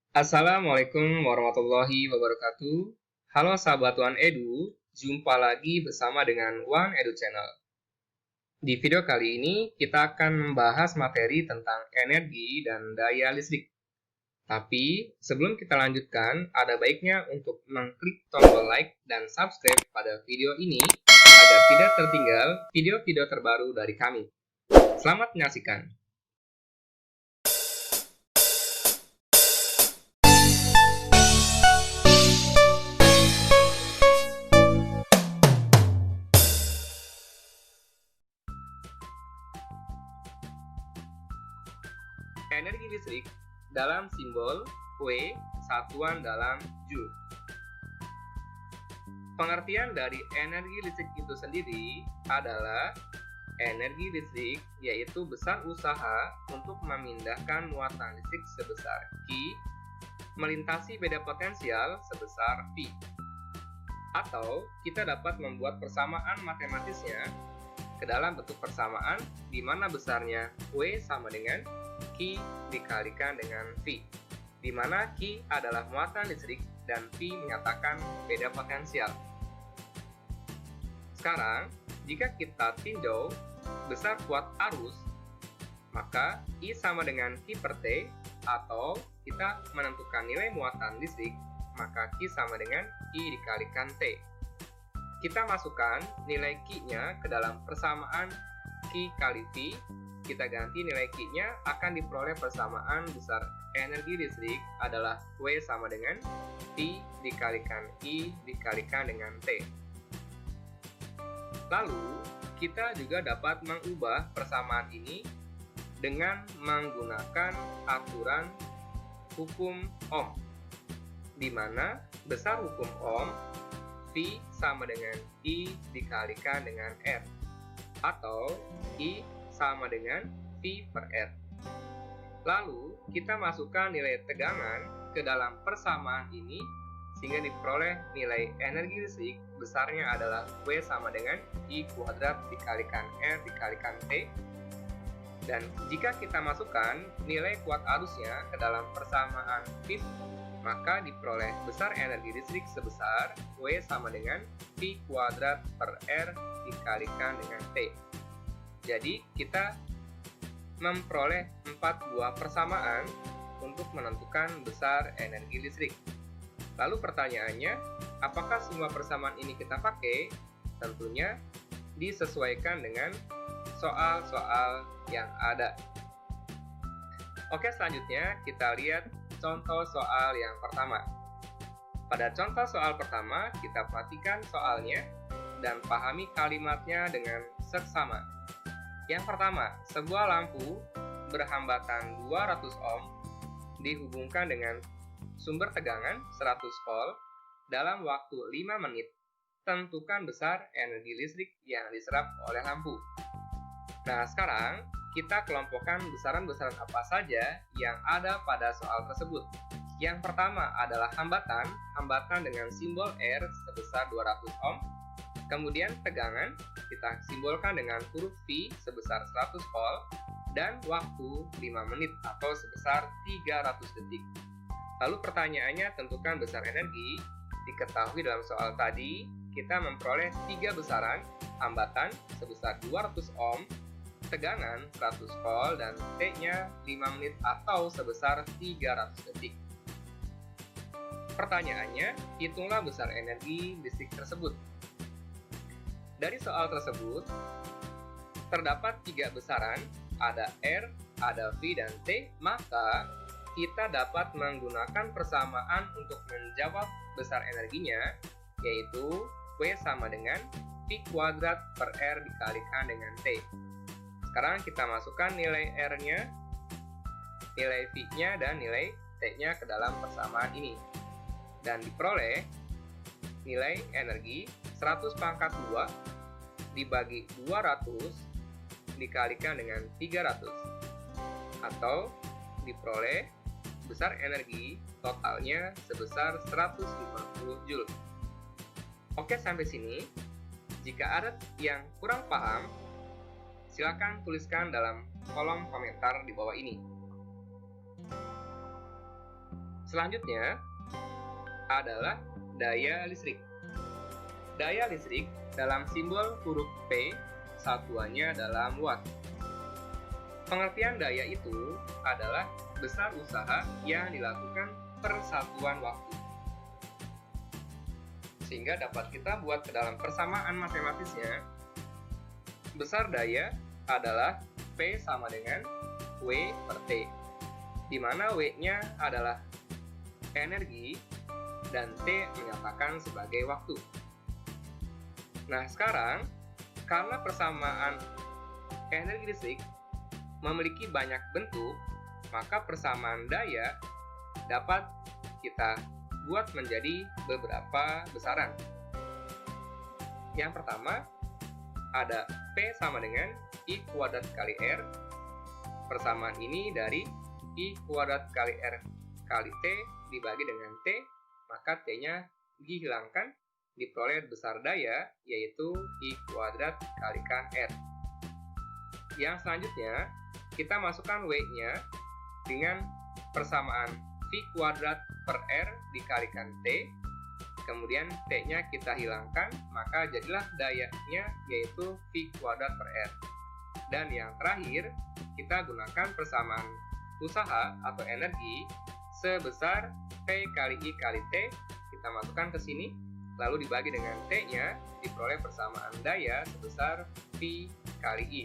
Assalamualaikum warahmatullahi wabarakatuh. Halo sahabat One Edu, jumpa lagi bersama dengan One Edu Channel. Di video kali ini kita akan membahas materi tentang energi dan daya listrik. Tapi sebelum kita lanjutkan, ada baiknya untuk mengklik tombol like dan subscribe pada video ini agar tidak tertinggal video-video terbaru dari kami. Selamat menyaksikan. Energi listrik dalam simbol W, satuan dalam Joule. Pengertian dari energi listrik itu sendiri adalah energi listrik yaitu besar usaha untuk memindahkan muatan listrik sebesar Q melintasi beda potensial sebesar V. Atau kita dapat membuat persamaan matematisnya ke dalam bentuk persamaan di mana besarnya W sama dengan Q dikalikan dengan V, di mana Q adalah muatan listrik dan V menyatakan beda potensial. Sekarang, jika kita tinjau besar kuat arus, maka I sama dengan Q per T, atau kita menentukan nilai muatan listrik, maka Q sama dengan I dikalikan T. Kita masukkan nilai Q-nya ke dalam persamaan Q kali V, kita ganti nilai Q-nya akan diperoleh persamaan besar energi listrik adalah W sama dengan V dikalikan I dikalikan dengan T. Lalu, kita juga dapat mengubah persamaan ini dengan menggunakan aturan hukum Ohm, di mana besar hukum Ohm V sama dengan I dikalikan dengan R, atau I sama dengan V per R. Lalu, kita masukkan nilai tegangan ke dalam persamaan ini sehingga diperoleh nilai energi listrik besarnya adalah W sama dengan I kuadrat dikalikan R dikalikan T. Dan jika kita masukkan nilai kuat arusnya ke dalam persamaan V, maka diperoleh besar energi listrik sebesar W sama dengan V kuadrat per R dikalikan dengan T. Jadi kita memperoleh 4 buah persamaan untuk menentukan besar energi listrik. Lalu pertanyaannya, apakah semua persamaan ini kita pakai? Tentunya disesuaikan dengan soal-soal yang ada. Oke, selanjutnya kita lihat contoh soal yang pertama. Pada contoh soal pertama, kita perhatikan soalnya dan pahami kalimatnya dengan seksama. Yang pertama, sebuah lampu berhambatan 200 ohm dihubungkan dengan sumber tegangan 100 volt dalam waktu 5 menit. Tentukan besar energi listrik yang diserap oleh lampu. Nah, sekarang kita kelompokkan besaran-besaran apa saja yang ada pada soal tersebut. Yang pertama adalah hambatan dengan simbol R sebesar 200 ohm. Kemudian tegangan kita simbolkan dengan huruf V sebesar 100 volt dan waktu 5 menit atau sebesar 300 detik. Lalu pertanyaannya, tentukan besar energi. Diketahui dalam soal tadi, kita memperoleh 3 besaran, hambatan sebesar 200 ohm, tegangan 100 volt, dan T-nya 5 menit atau sebesar 300 detik. Pertanyaannya, hitunglah besar energi listrik tersebut. Dari soal tersebut, terdapat 3 besaran, ada R, ada V, dan T, maka kita dapat menggunakan persamaan untuk menjawab besar energinya, yaitu W sama dengan V kuadrat per R dikalikan dengan T. Sekarang kita masukkan nilai R-nya, nilai V-nya, dan nilai T-nya ke dalam persamaan ini. Dan diperoleh nilai energi 100 pangkat 2 dibagi 200 dikalikan dengan 300. Atau diperoleh besar energi totalnya sebesar 150 Joule. Oke, sampai sini. Jika ada yang kurang paham, silakan tuliskan dalam kolom komentar di bawah ini. Selanjutnya adalah daya listrik. Daya listrik dalam simbol huruf P, satuannya dalam watt. Pengertian daya itu adalah besar usaha yang dilakukan per satuan waktu. Sehingga dapat kita buat ke dalam persamaan matematisnya, besar daya adalah P sama dengan W per T, di mana W-nya adalah energi dan T menyatakan sebagai waktu. Nah, sekarang karena persamaan energi listrik memiliki banyak bentuk, maka persamaan daya dapat kita buat menjadi beberapa besaran. Yang pertama, ada P sama dengan I kuadrat kali R. Persamaan ini dari I kuadrat kali R kali T dibagi dengan T, maka T-nya dihilangkan, diperoleh besar daya, yaitu I kuadrat kalikan R. Yang selanjutnya, kita masukkan W-nya dengan persamaan V kuadrat per R dikalikan T, kemudian T-nya kita hilangkan, maka jadilah dayanya yaitu V kuadrat per R. Dan yang terakhir, kita gunakan persamaan usaha atau energi sebesar P kali I kali T, kita masukkan ke sini, lalu dibagi dengan T-nya, diperoleh persamaan daya sebesar V kali I.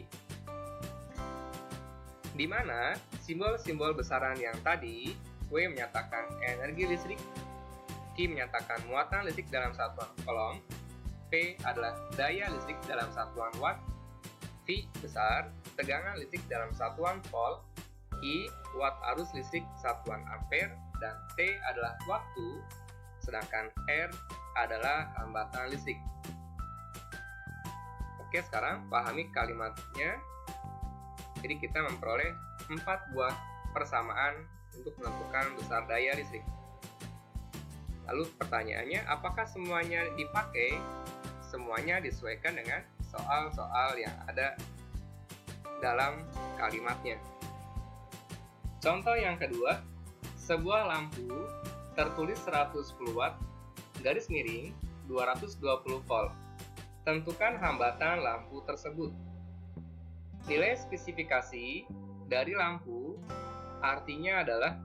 Di mana simbol-simbol besaran yang tadi, W menyatakan energi listrik, Q menyatakan muatan listrik dalam satuan kolom, P adalah daya listrik dalam satuan watt, V besar, tegangan listrik dalam satuan volt, I watt arus listrik satuan ampere, dan T adalah waktu, sedangkan R adalah hambatan listrik. Oke, sekarang pahami kalimatnya. Jadi kita memperoleh 4 buah persamaan untuk menentukan besar daya listrik. Lalu pertanyaannya, apakah semuanya dipakai? Semuanya disesuaikan dengan soal-soal yang ada dalam kalimatnya. Contoh yang kedua, sebuah lampu tertulis 110 watt, garis miring 220 volt. Tentukan hambatan lampu tersebut. Nilai spesifikasi dari lampu artinya adalah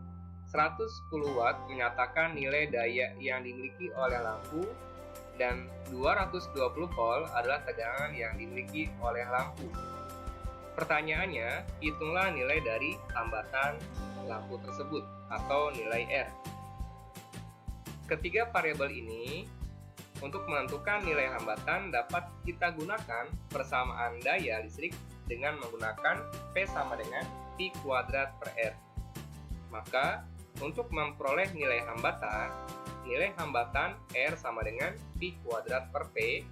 110 watt menyatakan nilai daya yang dimiliki oleh lampu dan 220 volt adalah tegangan yang dimiliki oleh lampu. Pertanyaannya, hitunglah nilai dari hambatan lampu tersebut atau nilai R. Ketiga variabel ini untuk menentukan nilai hambatan dapat kita gunakan persamaan daya listrik dengan menggunakan P sama dengan I kuadrat per R. Maka, untuk memperoleh nilai hambatan R sama dengan I kuadrat per P,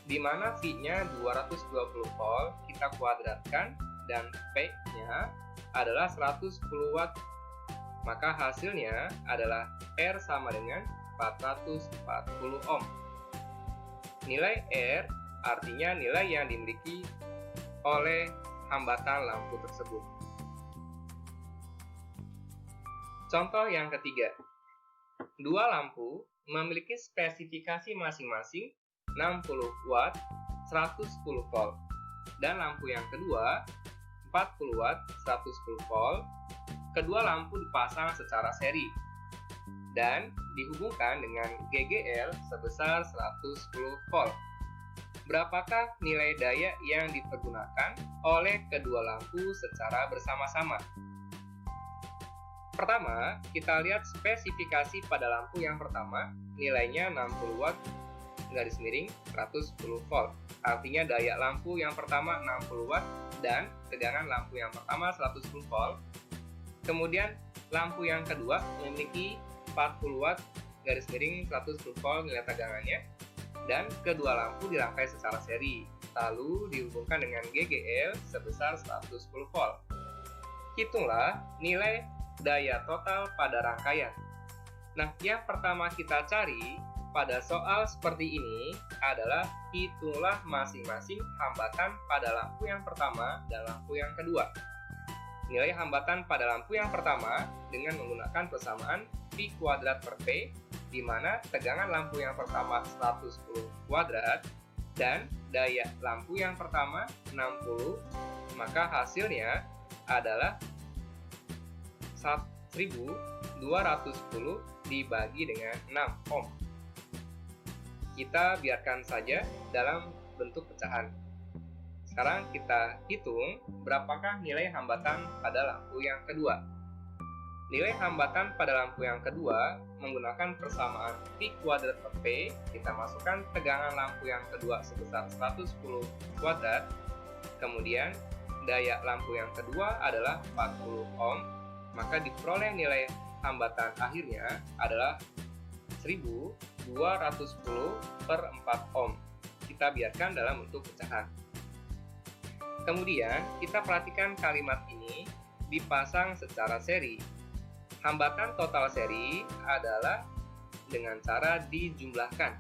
di mana V-nya 220 volt kita kuadratkan dan P-nya adalah 110 watt. Maka hasilnya adalah R sama dengan 440 ohm. Nilai R artinya nilai yang dimiliki oleh hambatan lampu tersebut. Contoh yang ketiga, dua lampu memiliki spesifikasi masing-masing 60 watt, 110 volt, dan lampu yang kedua 40 watt, 110 volt. Kedua lampu dipasang secara seri dan dihubungkan dengan GGL sebesar 110 volt. Berapakah nilai daya yang dipergunakan oleh kedua lampu secara bersama-sama? Pertama, kita lihat spesifikasi pada lampu yang pertama, nilainya 60 watt, garis miring 110 volt. Artinya daya lampu yang pertama 60 watt dan tegangan lampu yang pertama 110 volt. Kemudian lampu yang kedua memiliki 40 watt, garis miring 110 volt nilai tegangannya, dan kedua lampu dirangkai secara seri, lalu dihubungkan dengan GGL sebesar 110 volt. Hitunglah nilai daya total pada rangkaian. Nah, yang pertama kita cari pada soal seperti ini adalah hitunglah masing-masing hambatan pada lampu yang pertama dan lampu yang kedua. nilai hambatan pada lampu yang pertama dengan menggunakan persamaan P kuadrat per P, di mana tegangan lampu yang pertama 110 kuadrat dan daya lampu yang pertama 60, maka hasilnya adalah 1210 dibagi dengan 6 ohm. Kita biarkan saja dalam bentuk pecahan. Sekarang kita hitung berapakah nilai hambatan pada lampu yang kedua. Nilai hambatan pada lampu yang kedua menggunakan persamaan P kuadrat per P, kita masukkan tegangan lampu yang kedua sebesar 110 kuadrat, kemudian daya lampu yang kedua adalah 40 ohm, maka diperoleh nilai hambatan akhirnya adalah 1210 per 4 ohm. Kita biarkan dalam bentuk pecahan. Kemudian kita perhatikan kalimat ini dipasang secara seri. Hambatan total seri adalah dengan cara dijumlahkan.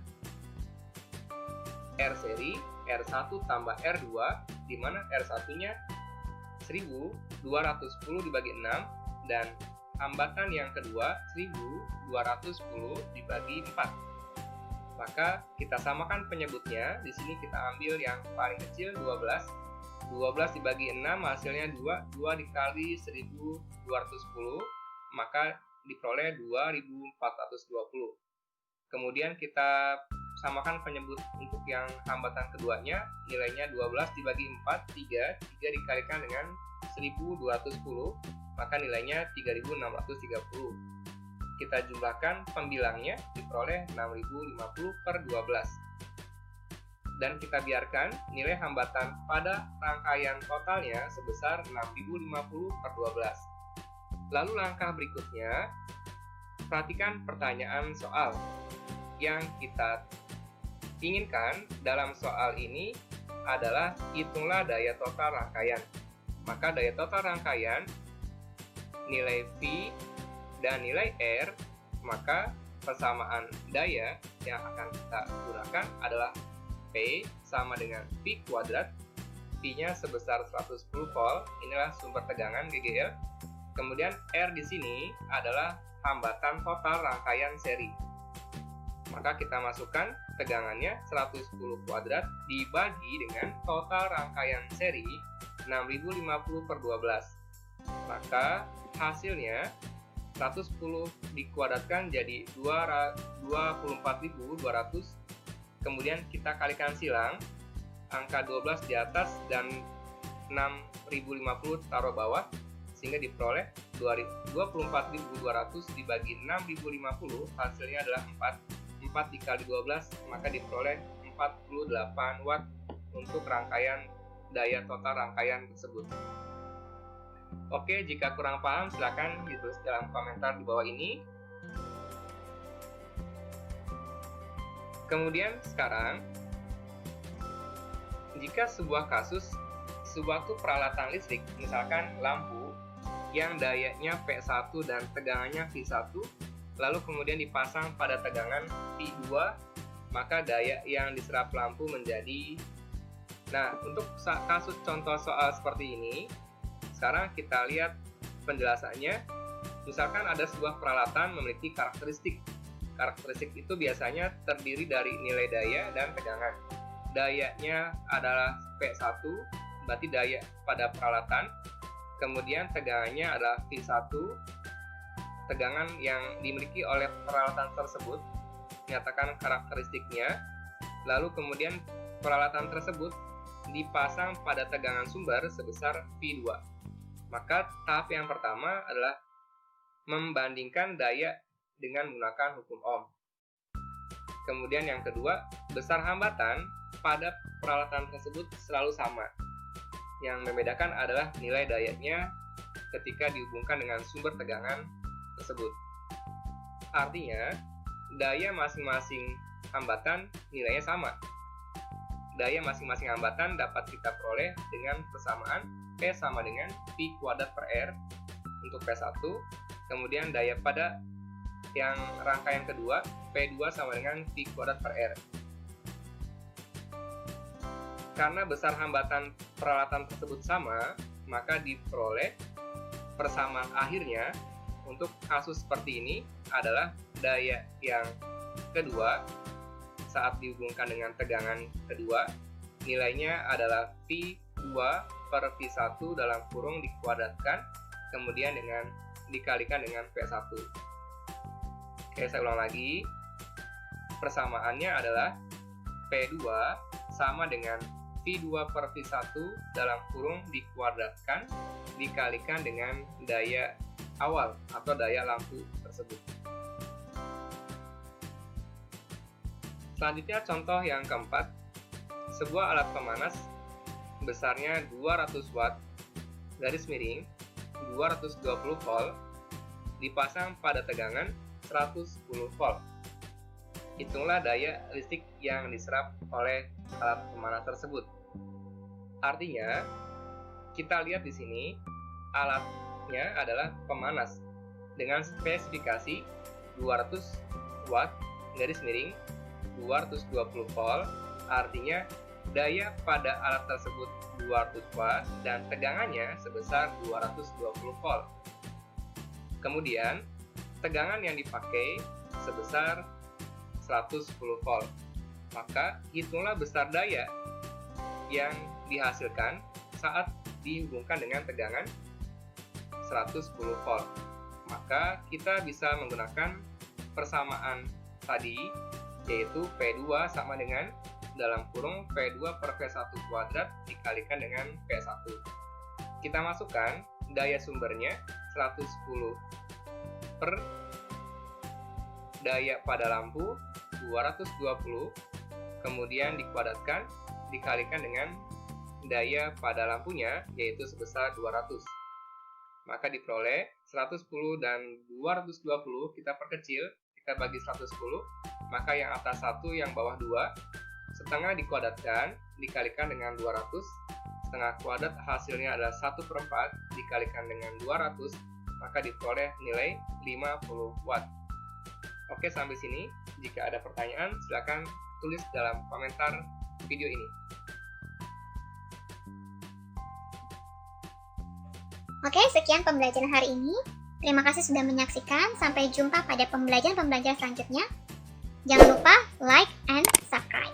R seri, R1 tambah R2, di mana R1-nya 1210 dibagi 6, dan hambatan yang kedua 1210 dibagi 4. Maka kita samakan penyebutnya. Di sini kita ambil yang paling kecil 12. 12 dibagi 6 hasilnya 2. 2 dikali 1210, maka diperoleh 2420. Kemudian kita samakan penyebut untuk yang hambatan keduanya, nilainya 12 dibagi 4, 3 dikalikan dengan 1210, maka nilainya 3630. Kita jumlahkan pembilangnya, diperoleh 6050 per 12. Dan kita biarkan nilai hambatan pada rangkaian totalnya sebesar 6050 per 12. Lalu langkah berikutnya, perhatikan pertanyaan soal. Yang kita inginkan dalam soal ini adalah hitunglah daya total rangkaian. Maka daya total rangkaian, nilai V dan nilai R, maka persamaan daya yang akan kita gunakan adalah P sama dengan V kuadrat, V-nya sebesar 110 volt, inilah sumber tegangan GGL. Kemudian R di sini adalah hambatan total rangkaian seri. Maka kita masukkan tegangannya 110 kuadrat dibagi dengan total rangkaian seri 6050 per 12. Maka hasilnya 110 dikuadratkan jadi 24.200. Kemudian kita kalikan silang, angka 12 di atas dan 6050 taruh bawah, sehingga diperoleh 24.200 dibagi 6050, hasilnya adalah 4. 4 dikali 12, maka diperoleh 48 watt untuk rangkaian daya total rangkaian tersebut. Oke, jika kurang paham silakan ditulis dalam komentar di bawah ini. Kemudian sekarang, jika sebuah kasus, suatu peralatan listrik, misalkan lampu, yang dayanya P1 dan tegangannya V1, lalu kemudian dipasang pada tegangan V2, maka daya yang diserap lampu menjadi... Nah, untuk kasus contoh soal seperti ini, sekarang kita lihat penjelasannya. Misalkan ada sebuah peralatan memiliki karakteristik. Karakteristik itu biasanya terdiri dari nilai daya dan tegangan. Dayanya adalah P1, berarti daya pada peralatan. Kemudian tegangannya adalah V1, tegangan yang dimiliki oleh peralatan tersebut, menyatakan karakteristiknya. Lalu kemudian peralatan tersebut dipasang pada tegangan sumber sebesar V2. Maka tahap yang pertama adalah membandingkan daya dengan menggunakan hukum Ohm. Kemudian yang kedua, besar hambatan pada peralatan tersebut selalu sama. Yang membedakan adalah nilai dayanya ketika dihubungkan dengan sumber tegangan tersebut. Artinya, daya masing-masing hambatan nilainya sama. Daya masing-masing hambatan dapat kita peroleh dengan persamaan P sama dengan V kuadrat per R untuk P1. Kemudian daya pada yang rangkaian kedua, P2 sama dengan V kuadrat per R. Karena besar hambatan peralatan tersebut sama, maka diperoleh persamaan akhirnya untuk kasus seperti ini adalah daya yang kedua saat dihubungkan dengan tegangan kedua, nilainya adalah V2 per V1 dalam kurung dikuadratkan, kemudian dikalikan dengan V1. Oke, saya ulang lagi. Persamaannya adalah P2 sama dengan V2 per V1 dalam kurung dikuadratkan, dikalikan dengan daya awal atau daya lampu tersebut. Selanjutnya contoh yang keempat, sebuah alat pemanas besarnya 200 watt garis miring 220 volt dipasang pada tegangan 110 volt. Hitunglah daya listrik yang diserap oleh alat pemanas tersebut. Artinya, kita lihat di sini alatnya adalah pemanas dengan spesifikasi 200 watt garis miring 220 volt, artinya daya pada alat tersebut 200 watt dan tegangannya sebesar 220 volt. Kemudian, tegangan yang dipakai sebesar 110 volt. Maka, hitunglah besar daya yang dihasilkan saat dihubungkan dengan tegangan 110 volt. Maka, kita bisa menggunakan persamaan tadi, yaitu P2 sama dengan dalam kurung P2 per V1 kuadrat dikalikan dengan V1. Kita masukkan daya sumbernya 110 per daya pada lampu 220, kemudian dikuadratkan dikalikan dengan daya pada lampunya, yaitu sebesar 200. Maka diperoleh 110 dan 220 kita perkecil, kita bagi 110, maka yang atas 1, yang bawah 2, setengah dikuadratkan dikalikan dengan 200, setengah kuadrat hasilnya adalah 1/4 dikalikan dengan 200, maka diperoleh nilai 50 watt. Oke, sampai sini. Jika ada pertanyaan, silakan tulis dalam komentar video ini. Oke, sekian pembelajaran hari ini. Terima kasih sudah menyaksikan. Sampai jumpa pada pembelajaran selanjutnya. Jangan lupa like and subscribe.